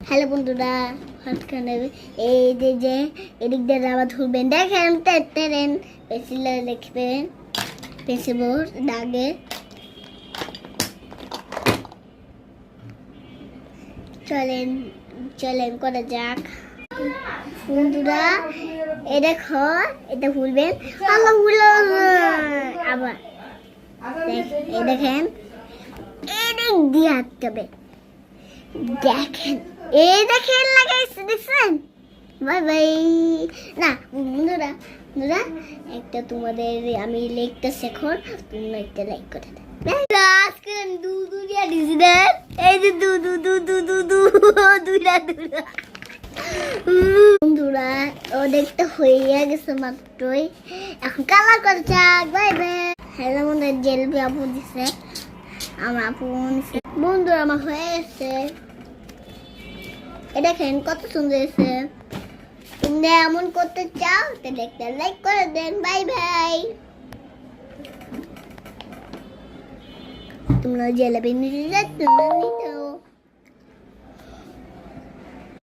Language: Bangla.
হ্যালো বন্ধুরা, হাতখানে এই যে এদিক দিয়ে আবার ধরবেন, দেখেন তেন পেন্সিলে লিখবেন, পেন্সিল বোর্ড দাগে। চলেন চলেন করা যাক বন্ধুরা। এ দেখো, এটা ভুলবেন, আবার ভুলো আবার এই দেখেন, এদিক দিয়ে হাঁটতে হবে। দেখেন এই দেখেন লাগাইছে, দেখছেন? Bye bye. না বন্ধুরা, বন্ধুরা একটা তোমাদের আমি লিখতেছি এখন, তোমরা একটা লাইক করে দেন। আজকে আমি দু দিয়া দিছি দেন, এই যে দু দুইটা বন্ধুরা, ও দেখতে হয়ে গেছে মাত্রই, এখন কালার করে যাক। Bye bye. হ্যালো বন্ধুরা, জেলবি আপু দিছে, আমার আপু নিছে। বন্ধুরা আমার হয়ে গেছে, দেখেন কত সুন্দর হয়েছে। তোমরা এমন করতে চাও তাহলে একটা লাইক করে দেন। Bye bye. তোমরা জেলাপি নিতে